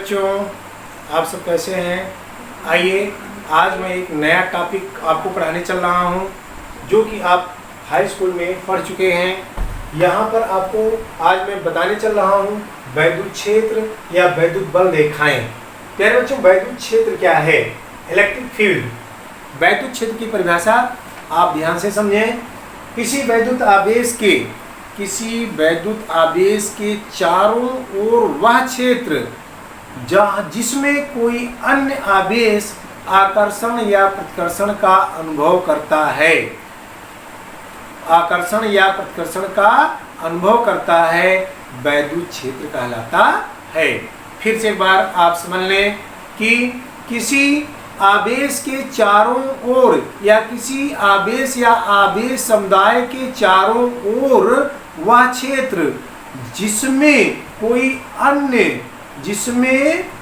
बच्चों, आप सब कैसे हैं? आइए आज मैं एक नया टॉपिक आपको पढ़ाने चल रहा हूं जो कि आप हाई स्कूल में पढ़ चुके हैं। यहाँ पर आपको आज मैं बताने चल रहा हूं वैद्युत क्षेत्र या वैद्युत बल रेखाएं। प्यारे बच्चों, वैद्युत क्षेत्र क्या है? Electric field. वैद्युत क्षेत्र की परिभाषा आप ध्यान से समझें। किसी वैद्युत आवेश के चारों ओर वह क्षेत्र जिसमें कोई अन्य आवेश आकर्षण या प्रतिकर्षण का अनुभव करता है। आकर्षण या प्रतिकर्षण का अनुभव करता है वैद्युत क्षेत्र कहलाता है। फिर से एक बार आप समझ लें कि किसी आवेश के चारों ओर या किसी आवेश या आवेश समुदाय के चारों ओर वह क्षेत्र जिसमें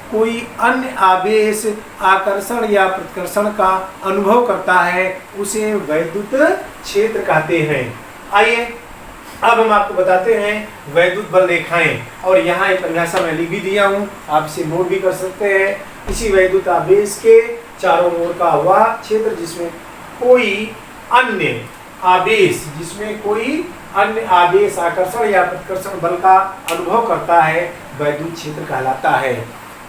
कोई अन्य आवेश आकर्षण या प्रतिकर्षण का अनुभव करता है उसे वैद्युत क्षेत्र कहते हैं। आइए अब हम आपको बताते हैं वैद्युत बल रेखाएं, और यहाँ एक परिभाषा मैं लिख भी दिया हूँ, आप इसे नोट भी कर सकते हैं। किसी वैद्युत आवेश के चारों ओर का वह क्षेत्र जिसमें कोई अन्य आवेश आकर्षण या प्रतिकर्षण बल का अनुभव करता है वैद्युत क्षेत्र कहलाता है।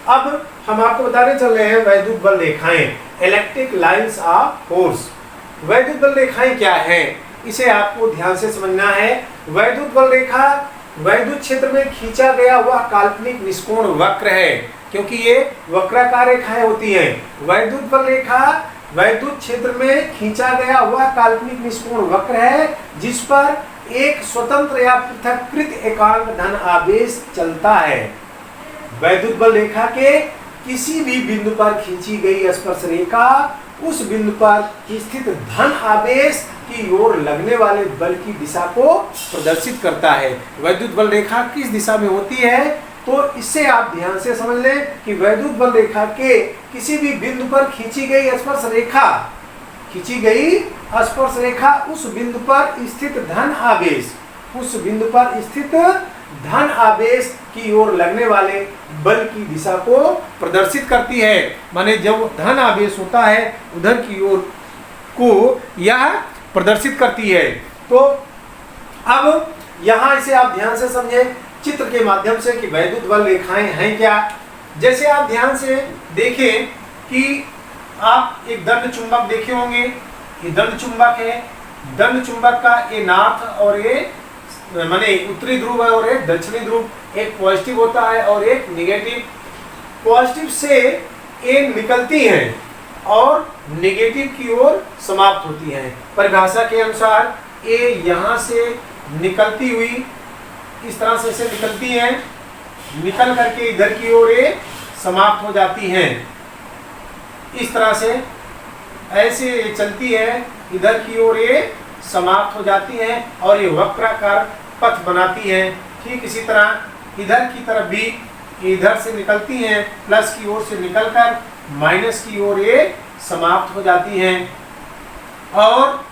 अब हम आपको बताने चल रहे हैं वैद्युत बल रेखाएं, इलेक्ट्रिक लाइंस ऑफ फोर्स। वैद्युत बल रेखाएं क्या है, इसे आपको ध्यान से समझना है। वैद्युत बल रेखा वैद्युत क्षेत्र में खींचा गया वह काल्पनिक निष्कोण वक्र है, क्योंकि ये वक्राकार रेखाएं होती हैं। वैद्युत बल रेखा वैद्युत क्षेत्र में खींचा गया वह काल्पनिक निष्कोण वक्र है जिस पर एक स्वतंत्र या पृथक्कृत एकांक धन आवेश चलता है। वैद्युत बल रेखा के किसी भी बिंदु पर खींची गई स्पर्श रेखा उस बिंदु पर स्थित धन आवेश की ओर लगने वाले बल की दिशा को प्रदर्शित करता है। वैद्युत बल रेखा किस दिशा में होती है, तो इससे आप ध्यान से समझ लें कि वैद्युत बल रेखा के किसी भी बिंदु पर खींची गई स्पर्श रेखा उस बिंदु पर स्थित धन आवेश की ओर लगने वाले बल की दिशा को प्रदर्शित करती है। माने जब धन आवेश होता है उधर की ओर को यह प्रदर्शित करती है। तो अब यहाँ इसे आप ध्यान से समझें चित्र के माध्यम से कि वैद्युत बल रेखाएं हैं क्या। जैसे आप ध्यान से देखें कि आप एक दंड चुंबक देखे होंगे, ये दंड चुंबक है। दंड चुंबक का ये नॉर्थ और ये माने उत्तरी ध्रुव है और एक दक्षिणी ध्रुव, एक पॉजिटिव होता है और एक निगेटिव। पॉजिटिव से ये निकलती हैं और निगेटिव की ओर समाप्त होती हैं। परिभाषा के अनुसार ये यहाँ से निकलती हुई इस तरह से निकलती हैं, निकल करके इधर की ओर ये समाप्त हो जाती हैं। इस तरह से ऐसे चलती है, इधर की ओर ये समाप्त हो जाती हैं और ये वक्राकार पथ बनाती हैं। ठीक इसी तरह इधर की तरफ भी इधर से निकलती हैं, प्लस की ओर से निकलकर माइनस की ओर ये समाप्त हो जाती हैं। और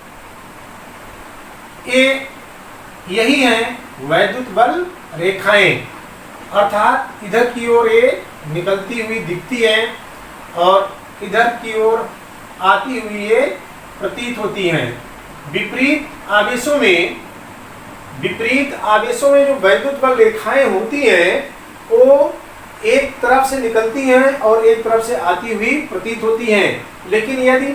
यही है वैद्युत बल रेखाएं, अर्थात इधर की ओर ये निकलती हुई दिखती है और इधर की ओर आती हुई ये प्रतीत होती हैं। विपरीत आवेशों में जो वैद्युत बल रेखाएं होती हैं वो एक तरफ से निकलती हैं और एक तरफ से आती हुई प्रतीत होती हैं। लेकिन यदि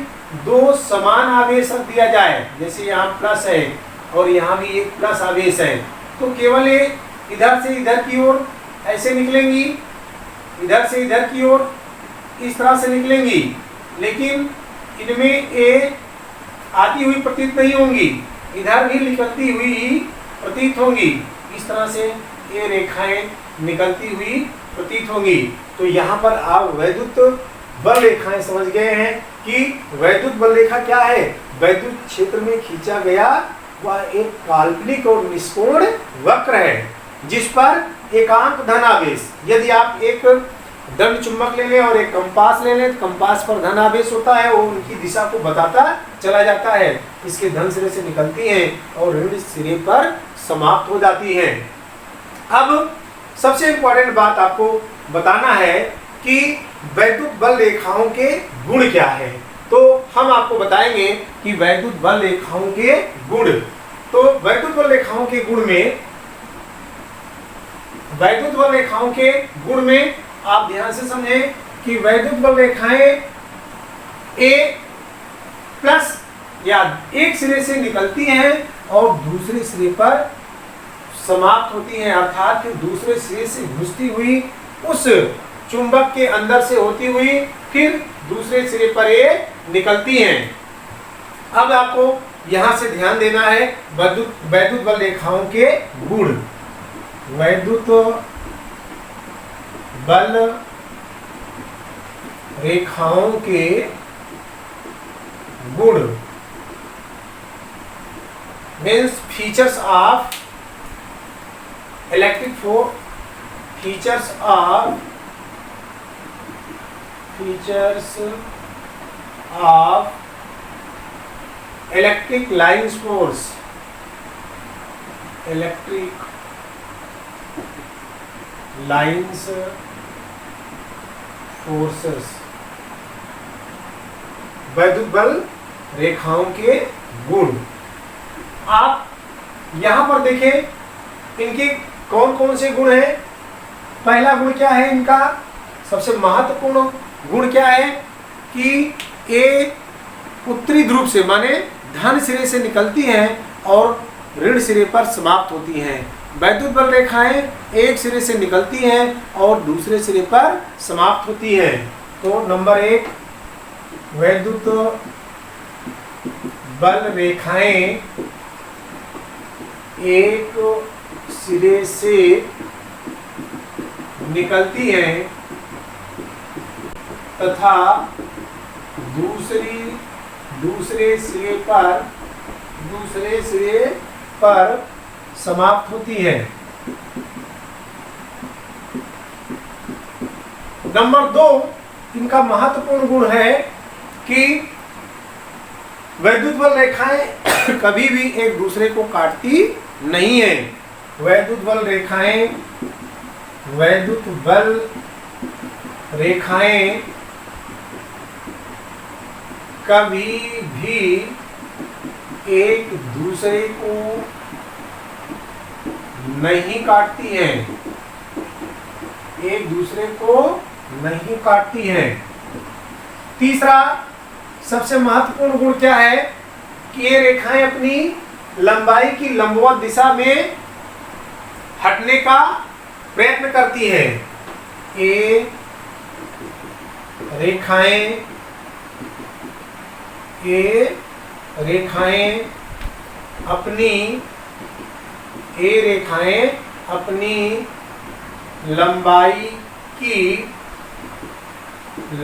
दो समान आवेश रख दिया जाए, जैसे यहाँ प्लस है और यहाँ भी एक प्लस आवेश है, तो केवल ये इधर से इधर की ओर ऐसे निकलेंगी, इधर से इधर की ओर इस तरह से निकलेंगी, लेकिन इनमें ये आती हुई प्रतीत नहीं होंगी, इधर भी निकलती हुई प्रतीत होंगी। इस तरह से ये रेखाएं निकलती हुई प्रतीत होंगी। तो यहाँ पर आप वैद्युत बल रेखाएं समझ गए हैं कि वैद्युत बल रेखा क्या है। वैद्युत क्षेत्र में खींचा गया वह एक काल्पनिक और निष्कोण वक्र है जिस पर एकांक धन आवेश, यदि आप एक दंड चुंबक ले लें और एक कंपास ले लें, कंपास पर धन आवेश होता है, वो उनकी दिशा को बताता चला जाता है। इसके धन सिरे से निकलती हैं और ऋण सिरे पर समाप्त हो जाती हैं। अब सबसे इम्पोर्टेंट बात आपको बताना है कि वैद्युत बल रेखाओं के गुण क्या है। तो हम आपको बताएंगे कि वैद्युत बल रेखाओं के गुण। तो वैद्युत बल रेखाओं के गुण में, वैद्युत बल रेखाओं के गुण में आप ध्यान से समझें कि वैद्युत बल रेखाएं ए प्लस या एक सिरे से निकलती हैं और दूसरे सिरे पर समाप्त होती हैं, अर्थात कि दूसरे सिरे से घुसती हुई उस चुंबक के अंदर से होती हुई फिर दूसरे सिरे पर ये निकलती हैं। अब आपको यहां से ध्यान देना है वैद्युत बल रेखाओं के गुण। वैद्युत बल रेखाओं के गुण means features of electric force, features of electric lines force, electric lines forces, वैद्युत बल रेखाओं के गुण। आप यहां पर देखें इनके कौन कौन से गुण हैं। पहला गुण क्या है इनका, सबसे महत्वपूर्ण गुण क्या है कि ये उत्तरी ध्रुव से माने धन सिरे से निकलती हैं और ऋण सिरे पर समाप्त होती हैं। वैद्युत बल रेखाएं एक सिरे से निकलती हैं और दूसरे सिरे पर समाप्त होती हैं। तो नंबर 1, वैद्युत बल रेखाएं एक सिरे से निकलती हैं तथा दूसरे सिरे पर समाप्त होती है। नंबर 2, इनका महत्वपूर्ण गुण है कि वैद्युत बल रेखाएं कभी भी एक दूसरे को काटती नहीं है। वैद्युत बल रेखाएं कभी भी एक दूसरे को नहीं काटती हैं, एक दूसरे को नहीं काटती हैं। तीसरा सबसे महत्वपूर्ण गुण क्या है कि ये रेखाएं अपनी लंबाई की लंबवत दिशा में हटने का प्रयत्न करती हैं। ये रेखाएं अपनी लंबाई की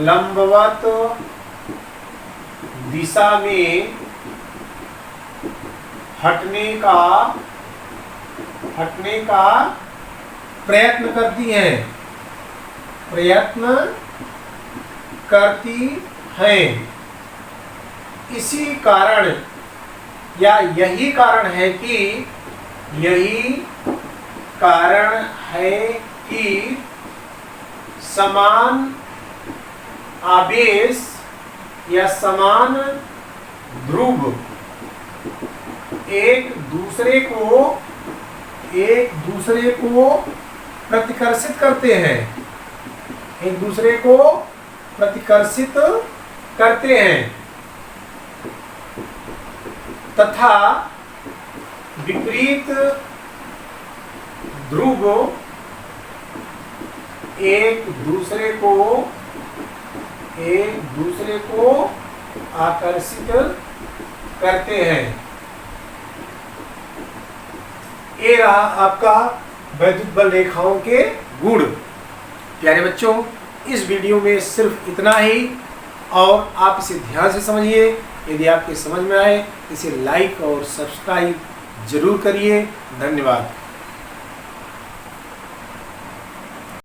लंबवत दिशा में हटने का प्रयत्न करती हैं। इसी कारण या यही कारण है कि समान आवेश या समान ध्रुव एक दूसरे को प्रतिकर्षित करते हैं, एक दूसरे को प्रतिकर्षित करते हैं तथा विपरीत ध्रुव एक दूसरे को आकर्षित करते हैं। ये रहा आपका वैद्युत बल रेखाओं के गुण। प्यारे बच्चों, इस वीडियो में सिर्फ इतना ही और आप इसे ध्यान से समझिए। यदि आपके समझ में आए इसे लाइक और सब्सक्राइब जरूर करिए। धन्यवाद।